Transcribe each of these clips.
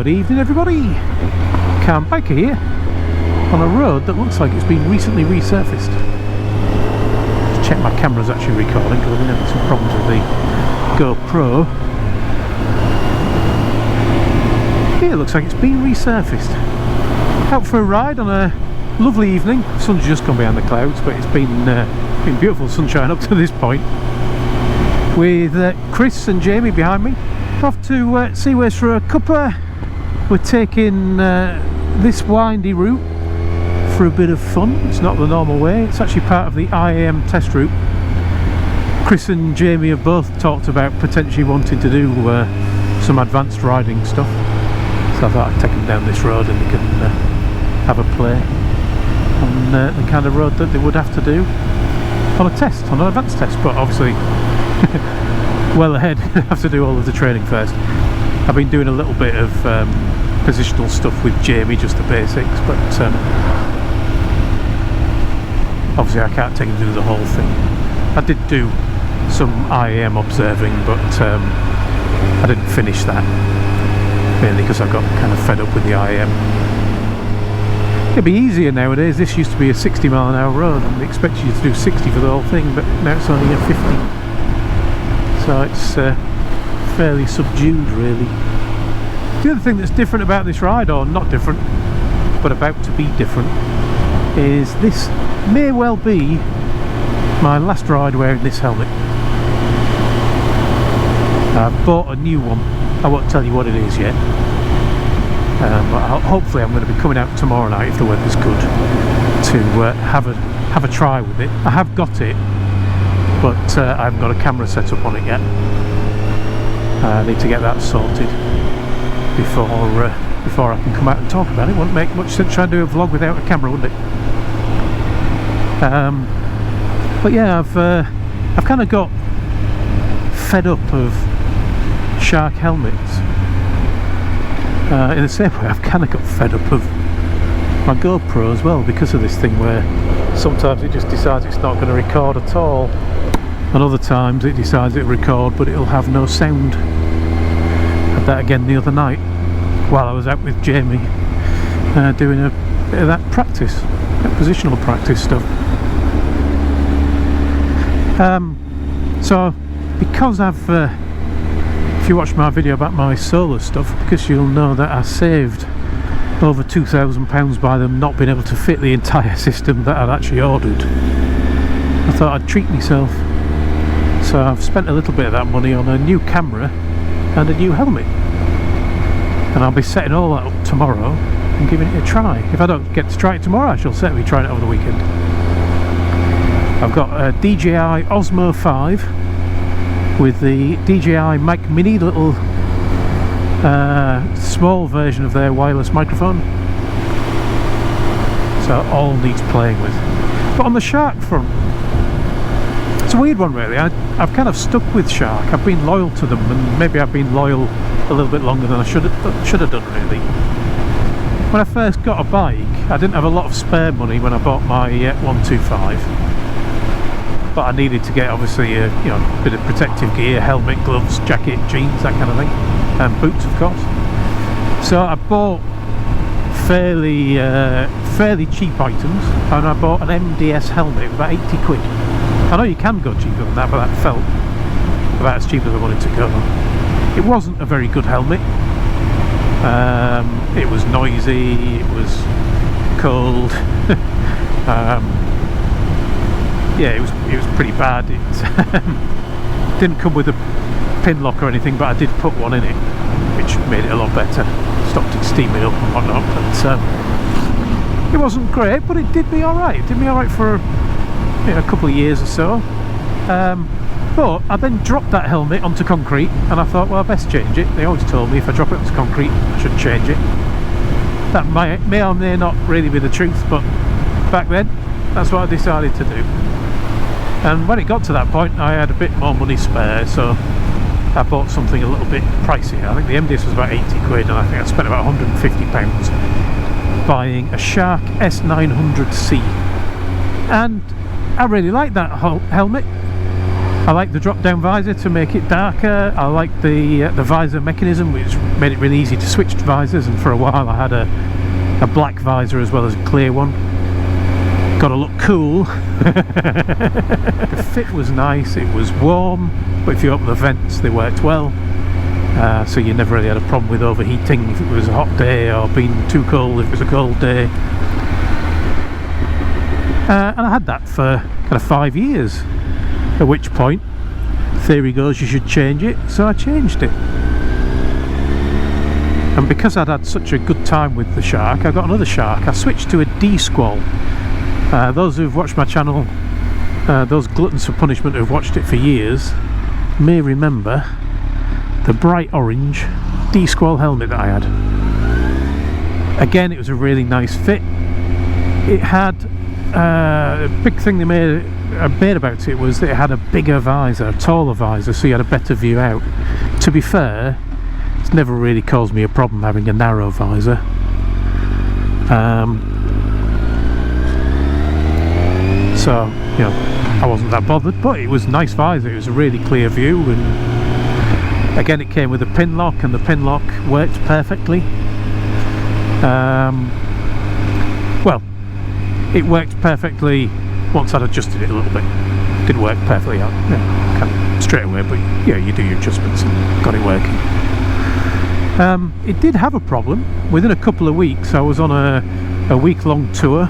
Good evening everybody, Cam Biker here on a road that looks like it's been recently resurfaced. Just check my camera's actually recording because I've been having some problems with the GoPro. Yeah, it looks like it's been resurfaced. Out for a ride on a lovely evening. The sun's just gone behind the clouds, but it's been beautiful sunshine up to this point. With Chris and Jamie behind me. Off to Seaways for a cuppa. We're taking this windy route for a bit of fun. It's not the normal way, it's actually part of the IAM test route. Chris and Jamie have both talked about potentially wanting to do some advanced riding stuff, so I thought I'd take them down this road and they can have a play on the kind of road that they would have to do on a test, on an advanced test, but obviously well ahead. Have to do all of the training first. I've been doing a little bit of positional stuff with Jamie, just the basics, but obviously I can't take him to do the whole thing. I did do some IAM observing, but I didn't finish that, mainly because I got kind of fed up with the IAM. It'd be easier nowadays. This used to be a 60-mile-an-hour road and they expect you to do 60 for the whole thing, but now it's only a 50. So it's fairly subdued really. The other thing that's different about this ride, or not different, but about to be different, is this may well be my last ride wearing this helmet. I've bought a new one. I won't tell you what it is yet. But hopefully I'm going to be coming out tomorrow night, if the weather's good, to have a try with it. I have got it, but I haven't got a camera set up on it yet. I need to get that sorted before I can come out and talk about it. It wouldn't make much sense trying to do a vlog without a camera, would it? But yeah, I've kind of got fed up of Shark helmets. In the same way, I've kind of got fed up of my GoPro as well, because of this thing where sometimes it just decides it's not going to record at all, and other times it decides it'll record but it'll have no sound. Had that again the other night while I was out with Jamie doing a bit of that practice, that positional practice stuff. So because I've if you watch my video about my solar stuff, because you'll know that I saved over £2,000 by them not being able to fit the entire system that I'd actually ordered. I thought I'd treat myself, so I've spent a little bit of that money on a new camera and a new helmet, and I'll be setting all that up tomorrow and giving it a try. If I don't get to try it tomorrow, I shall certainly try it over the weekend. I've got a DJI Osmo 5 with the DJI Mic Mini, little small version of their wireless microphone, so it all needs playing with. But on the Shark front, it's a weird one really. I've kind of stuck with Shark. I've been loyal to them, and maybe I've been loyal a little bit longer than I should have done really. When I first got a bike, I didn't have a lot of spare money when I bought my 125, but I needed to get obviously a bit of protective gear, helmet, gloves, jacket, jeans, that kind of thing, and boots of course. So I bought fairly cheap items, and I bought an MDS helmet for about 80 quid. I know you can go cheaper than that, but that felt about as cheap as I wanted to go. It wasn't a very good helmet. It was noisy, it was cold. Yeah, it was pretty bad. It didn't come with a pin lock or anything, but I did put one in it, which made it a lot better. Stopped it steaming up and whatnot. But it wasn't great, but it did me alright. It did me alright for a couple of years or so. But I then dropped that helmet onto concrete, and I thought, well, I best change it. They always told me if I drop it onto concrete, I should change it. That may or may not really be the truth, but back then, that's what I decided to do. And when it got to that point, I had a bit more money spare, so I bought something a little bit pricey. I think the MDS was about 80 quid, and I think I spent about £150 buying a Shark S900C. And I really like that helmet. I like the drop-down visor to make it darker. I like the visor mechanism, which made it really easy to switch visors, and for a while I had a black visor as well as a clear one. Got to look cool. The fit was nice, it was warm, but if you open the vents they worked well, so you never really had a problem with overheating if it was a hot day, or being too cold if it was a cold day. And I had that for kind of 5 years, at which point theory goes you should change it, so I changed it. And because I'd had such a good time with the Shark, I got another Shark. I switched to a DSkwal. Those who've watched my channel, those gluttons for punishment who've watched it for years, may remember the bright orange DSkwal helmet that I had. Again, it was a really nice fit. It had a big thing they made about it was that it had a bigger visor, a taller visor, so you had a better view out. To be fair, it's never really caused me a problem having a narrow visor. So, you know, I wasn't that bothered, but it was a nice visor, it was a really clear view, and again it came with a pin lock, and the pin lock worked perfectly. Well, it worked perfectly once I'd adjusted it a little bit. It didn't work perfectly out, kind of straight away, but yeah, you do your adjustments and got it working. It did have a problem. Within a couple of weeks I was on a week-long tour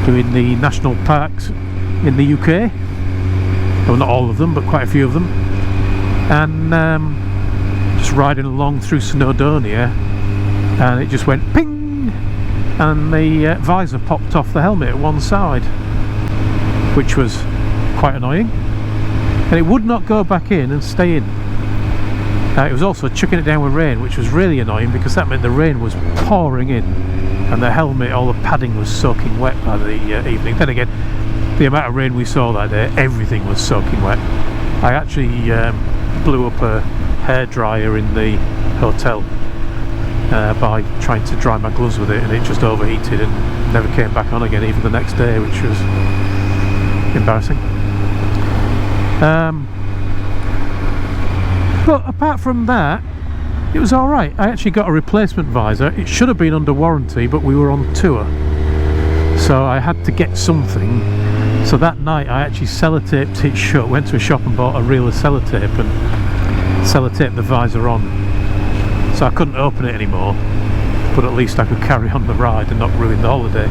doing the national parks in the UK. Well, not all of them, but quite a few of them. And just riding along through Snowdonia, and it just went ping, and the visor popped off the helmet at one side, which was quite annoying, and it would not go back in and stay in. It was also chucking it down with rain, which was really annoying because that meant the rain was pouring in and the helmet, all the padding was soaking wet by the evening. Then again, the amount of rain we saw that day, everything was soaking wet. I actually blew up a hairdryer in the hotel by trying to dry my gloves with it, and it just overheated and never came back on again even the next day, which was embarrassing. But apart from that, it was alright. I actually got a replacement visor. It should have been under warranty, but we were on tour, so I had to get something. So that night I actually sellotaped it shut, went to a shop and bought a reel of sellotape and sellotaped the visor on, so I couldn't open it anymore, but at least I could carry on the ride and not ruin the holiday.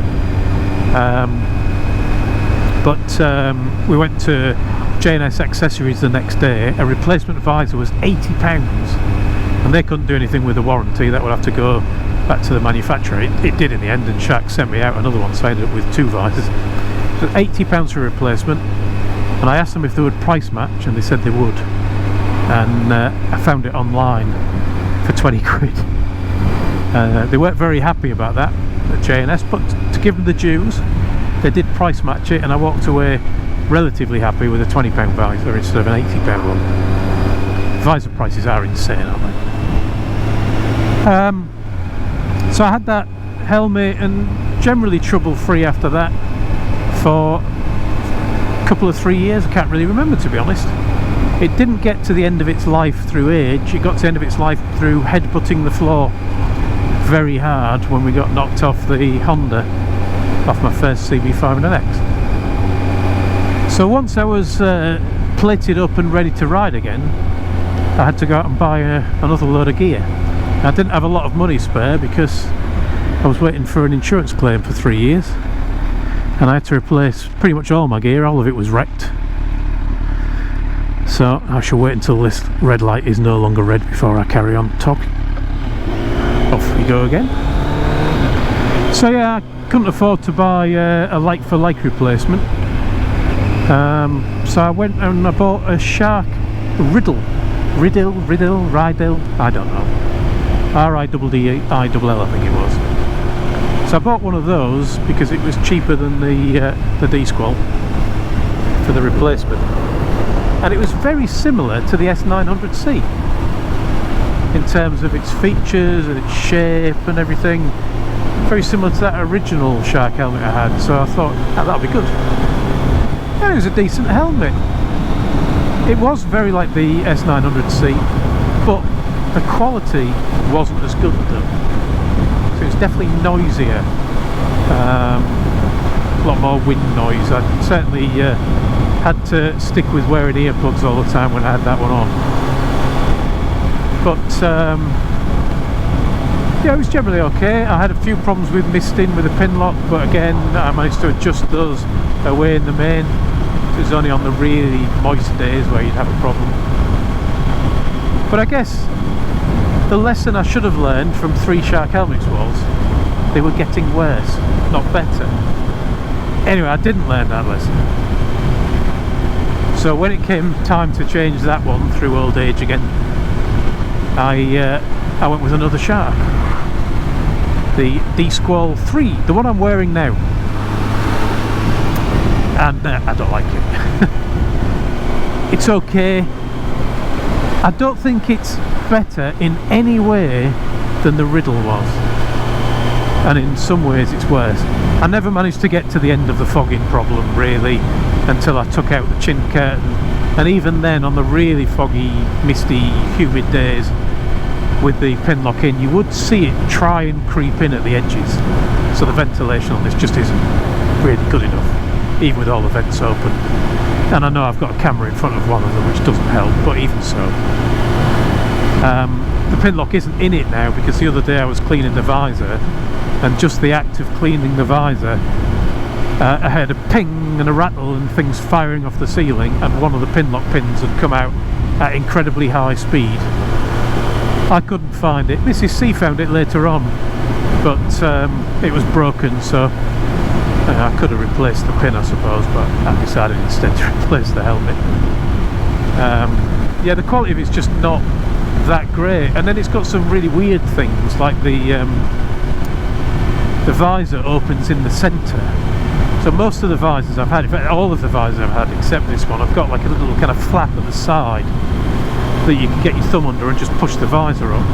We went to J&S Accessories the next day. A replacement visor was £80, and they couldn't do anything with the warranty. That would have to go back to the manufacturer. It did in the end, and Shark sent me out another one, so I ended up with two visors. So £80 for a replacement, and I asked them if they would price match, and they said they would, and I found it online for 20 quid. They weren't very happy about that at J&S, but to give them the dues, they did price match it, and I walked away relatively happy with a £20 visor instead of an £80 one. Visor prices are insane, aren't they? So I had that helmet, and generally trouble free after that for a couple of 3 years. I can't really remember, to be honest. It didn't get to the end of its life through age, it got to the end of its life through headbutting the floor very hard when we got knocked off the Honda, off my first CB500X. So once I was plated up and ready to ride again, I had to go out and buy another load of gear. I didn't have a lot of money spare because I was waiting for an insurance claim for 3 years, and I had to replace pretty much all my gear. All of it was wrecked. So I shall wait until this red light is no longer red before I carry on talking. Off we go again. So yeah, I couldn't afford to buy a like-for-like replacement. So I went and I bought a Shark Riddle, I don't know, R-I-D-D-I-L-L, I think it was. So I bought one of those because it was cheaper than the DSkwal for the replacement, and it was very similar to the S900C in terms of its features and its shape and everything. Very similar to that original Shark helmet I had, so I thought, oh, that'll be good. And it was a decent helmet. It was very like the S900C, but the quality wasn't as good though. So it's definitely noisier. A lot more wind noise. I certainly had to stick with wearing earplugs all the time when I had that one on. But yeah, it was generally okay. I had a few problems with misting with the pin lock, but again I managed to adjust those away in the main. It was only on the really moist days where you'd have a problem. But I guess the lesson I should have learned from 3 Shark helmets was they were getting worse, not better. Anyway, I didn't learn that lesson. So when it came time to change that one through old age again, I went with another Shark. The DSkwal 3, the one I'm wearing now. And I don't like it. It's okay. I don't think it's better in any way than the Riddle was, and in some ways it's worse. I never managed to get to the end of the fogging problem really until I took out the chin curtain, and even then on the really foggy, misty, humid days with the pin lock in, you would see it try and creep in at the edges. So the ventilation on this just isn't really good enough, even with all the vents open. And I know I've got a camera in front of one of them, which doesn't help, but even so. The pin lock isn't in it now because the other day I was cleaning the visor, and just the act of cleaning the visor, I heard a ping and a rattle and things firing off the ceiling, and one of the pin lock pins had come out at incredibly high speed. I couldn't find it. Mrs. C found it later on, but it was broken, so I could have replaced the pin I suppose, but I decided instead to replace the helmet. Yeah, the quality of it's just not that great, and then it's got some really weird things like the visor opens in the centre. So most of the visors I've had, in fact all of the visors I've had except this one, I've got like a little kind of flap at the side that you can get your thumb under and just push the visor up.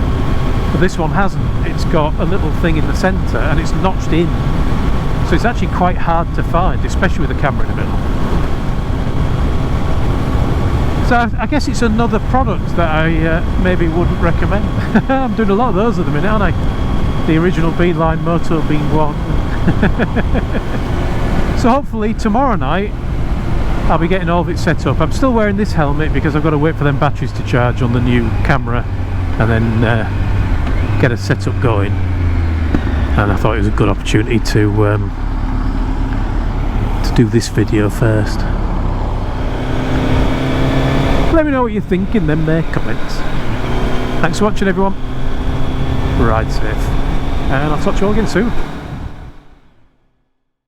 But this one hasn't. It's got a little thing in the centre and it's notched in. So it's actually quite hard to find, especially with the camera in the middle. So I guess it's another product that I maybe wouldn't recommend. I'm doing a lot of those at the minute, aren't I? The original Beeline Moto Beam 1. So hopefully tomorrow night I'll be getting all of it set up. I'm still wearing this helmet because I've got to wait for them batteries to charge on the new camera and then get a setup going. And I thought it was a good opportunity to do this video first. Let me know what you think in them there comments. Thanks for watching everyone. Ride safe, and I'll talk to you all again soon.